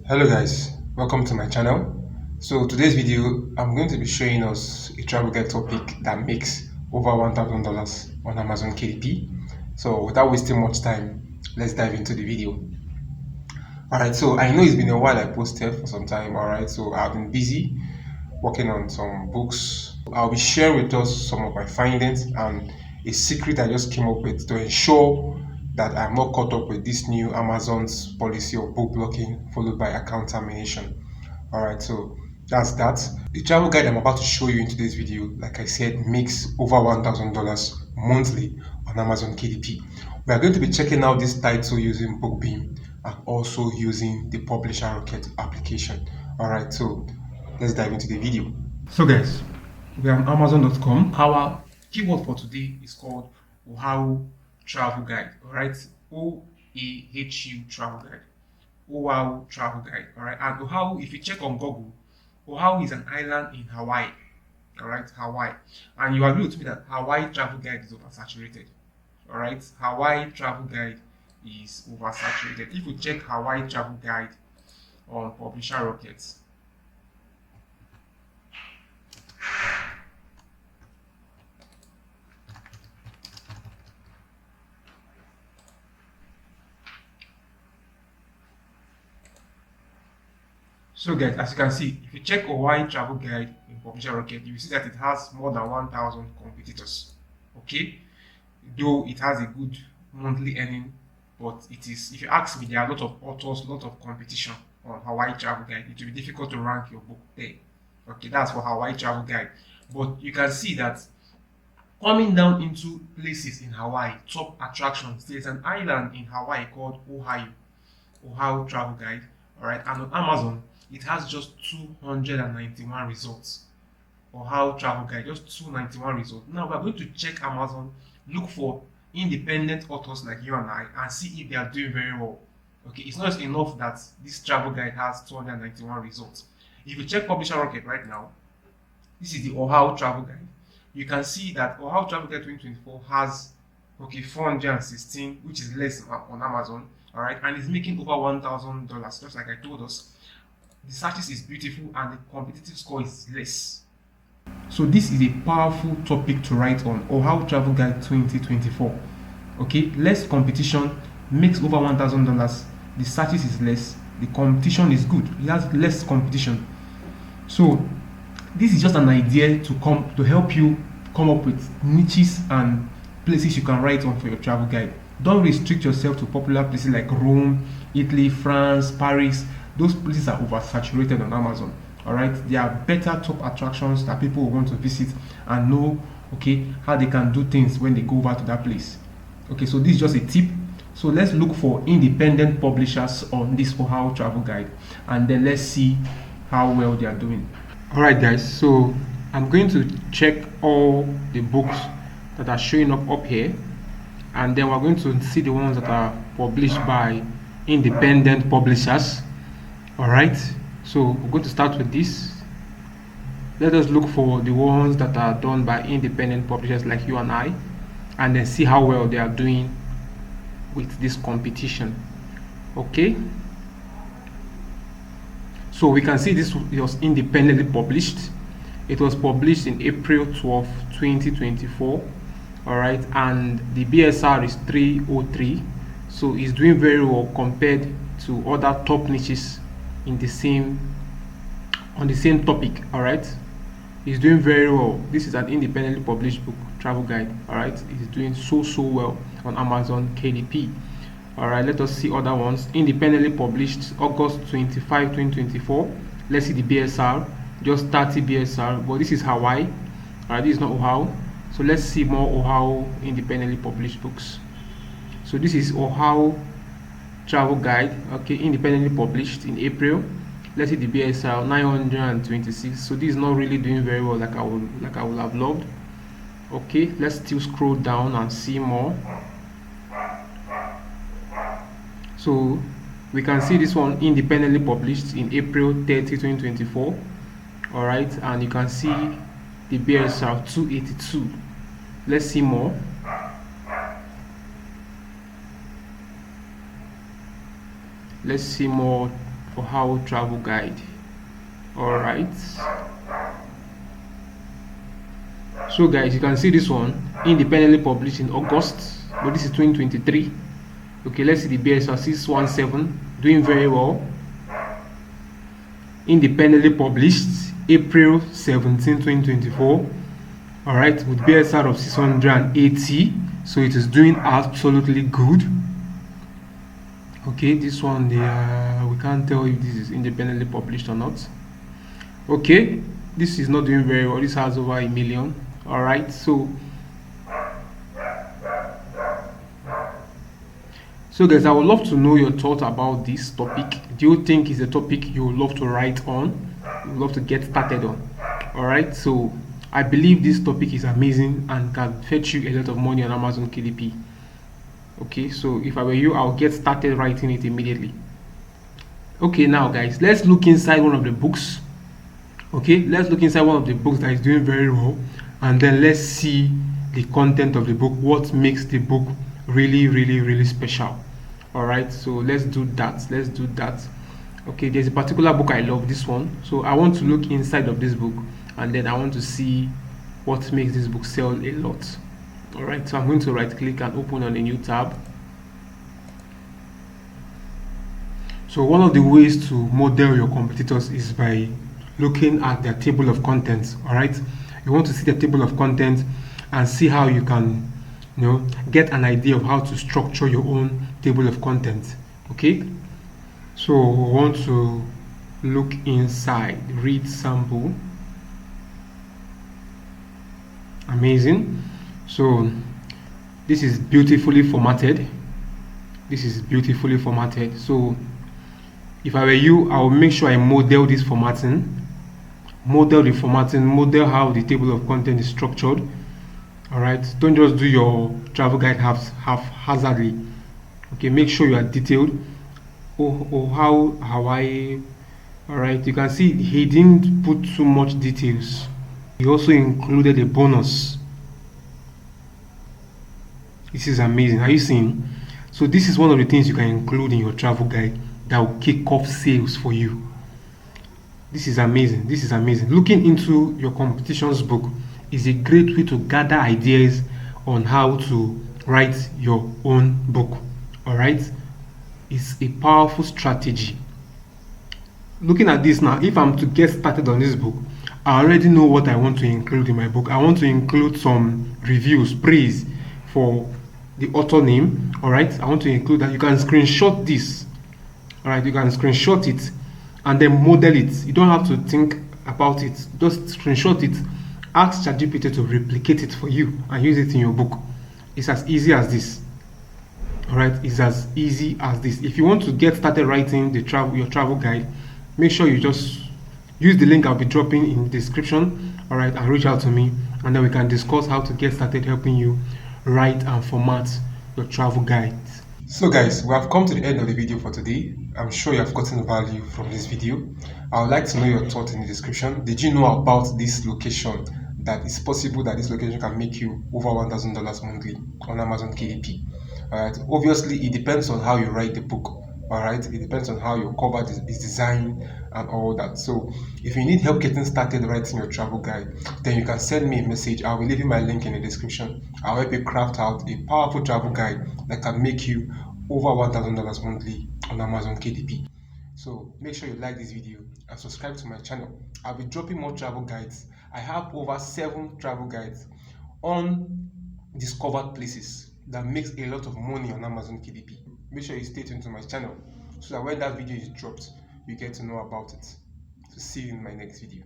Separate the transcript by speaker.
Speaker 1: Hello guys, welcome to my channel. So today's video, I'm going to be showing us a travel guide topic that makes over $1,000 on Amazon KDP. So without wasting much time, let's dive into the video. Alright, so I know it's been a while I posted for some time, alright, so I've been busy working on some books. I'll be sharing with us some of my findings and a secret I just came up with to ensure that I'm not caught up with this new Amazon's policy of book blocking followed by account termination. Alright, so that's that. The travel guide I'm about to show you in today's video, like I said, makes over $1,000 monthly on Amazon KDP. We are going to be checking out this title using BookBeam and also using the Publisher Rocket application. Alright, so let's dive into the video. So guys, we are on Amazon.com. Our keyword for today is called Oahu Travel Guide. Alright, OAHU Travel Guide. Oahu Travel Guide. Alright, and Oahu, if you check on Google, Oahu is an island in Hawaii. Alright, Hawaii. And you agree with me that Hawaii Travel Guide is oversaturated. Alright, Hawaii Travel Guide is oversaturated. If you check Hawaii Travel Guide on Publisher Rockets, so guys, as you can see, if you check Hawaii Travel Guide in Publisher Rocket, you will see that it has more than 1,000 competitors. Okay, though it has a good monthly earning, but it is, if you ask me, there are a lot of authors, a lot of competition on Hawaii Travel Guide. It will be difficult to rank your book there. Okay, that's for Hawaii Travel Guide. But you can see that coming down into places in Hawaii, top attractions, there's an island in Hawaii called Oahu Travel Guide. Alright, and on Amazon, it has just 291 results. Oahu Travel Guide, just 291 results. Now we're going to check Amazon, look for independent authors like you and I, and see if they are doing very well. Okay, it's not just enough that this travel guide has 291 results. If you check Publisher Rocket right now, this is the Oahu Travel Guide. You can see that Oahu Travel Guide 2024 has 416, which is less on Amazon. Alright, and it's making over $1,000, just like I told us. The searches is beautiful and the competitive score is less. So this is a powerful topic to write on, Oahu Travel Guide 2024. Okay, less competition makes over $1,000. The searches is less, the competition is good. It has less competition. So this is just an idea to help you come up with niches and places you can write on for your travel guide. Don't restrict yourself to popular places like Rome, Italy, France, Paris. Those places are oversaturated on Amazon. Alright, there are better top attractions that people will want to visit and know, okay, how they can do things when they go over to that place. Okay, so this is just a tip. So let's look for independent publishers on this Oahu Travel Guide, and then let's see how well they are doing. Alright guys, so I'm going to check all the books that are showing up here, and then we're going to see the ones that are published by independent publishers. Alright, so we're going to start with this. Let us look for the ones that are done by independent publishers like you and I, and then see how well they are doing with this competition. Okay, so we can see this was independently published. It was published in April 12, 2024. All right, and the BSR is 303, so it's doing very well compared to other top niches in the same topic. All right, it's doing very well. This is an independently published book, travel guide. All right, it's doing so well on Amazon KDP. All right, let us see other ones. Independently published August 25, 2024. Let's see the BSR, just 30 BSR, but this is Hawaii. All right, this is not Oahu. So let's see more Oahu independently published books. So this is Oahu Travel Guide, okay, independently published in April. Let's see the BSR 926. So this is not really doing very well like I would have loved. Okay, let's still scroll down and see more. So we can see this one independently published in April 30, 2024. All right, and you can see the BSR 282. Let's see more. Let's see more for how travel guide. All right, so guys, you can see this one independently published in August, but this is 2023. Okay, let's see the BSR 617 doing very well. Independently published April 17, 2024. All right, with BSR of 680, so it is doing absolutely good. Okay, this one we can't tell if this is independently published or not. Okay, this is not doing very well. This has over 1 million. All right, so guys, I would love to know your thoughts about this topic. Do you think it's a topic you would love to write on, you would love to get started on? All right, so I believe this topic is amazing and can fetch you a lot of money on Amazon KDP. Okay, so if I were you, I'll get started writing it immediately. Okay, now guys, let's look inside one of the books. Okay, let's look inside one of the books that is doing very well, and then let's see the content of the book, what makes the book really special. All right, so let's do that. Okay, there's a particular book I love, this one, so I want to look inside of this book, and then I want to see what makes this book sell a lot. All right, so I'm going to right click and open on a new tab. So one of the ways to model your competitors is by looking at their table of contents. All right, you want to see the table of contents and see how you can, get an idea of how to structure your own table of contents. Okay, so we want to look inside, read sample. Amazing. So this is beautifully formatted. So if I were you, I will make sure I model this formatting, model how the table of content is structured. All right, don't just do your travel guide haphazardly. Okay, make sure you are detailed. How Hawaii. All right, you can see he didn't put too much details. He also included a bonus. This is amazing. Are you seeing? So this is one of the things you can include in your travel guide that will kick off sales for you. This is amazing. Looking into your competition's book is a great way to gather ideas on how to write your own book. All right, it's a powerful strategy. Looking at this now, if I'm to get started on this book, I already know what I want to include in my book. I want to include some reviews, praise for the author name. All right, I want to include that. You can screenshot this. All right, you can screenshot it and then model it. You don't have to think about it, just screenshot it. Ask ChatGPT to replicate it for you and use it in your book. It's as easy as this. All right, it's as easy as this. If you want to get started writing your travel guide, make sure you just use the link I'll be dropping in the description. All right, and reach out to me, and then we can discuss how to get started helping you write and format your travel guides. So guys, we have come to the end of the video for today. I'm sure you have gotten value from this video. I would like to know your thoughts in the description. Did you know about this location, that it's possible that this location can make you over $1,000 monthly on Amazon KDP? Alright, obviously it depends on how you write the book. Alright, it depends on how your cover is designed and all that. So if you need help getting started writing your travel guide, then you can send me a message. I'll be leaving my link in the description. I'll help you craft out a powerful travel guide that can make you over $1,000 monthly on Amazon KDP. So make sure you like this video and subscribe to my channel. I'll be dropping more travel guides. I have over 7 travel guides on discovered places that makes a lot of money on Amazon KDP. Make sure you stay tuned to my channel so that when that video is dropped, you get to know about it. So see you in my next video.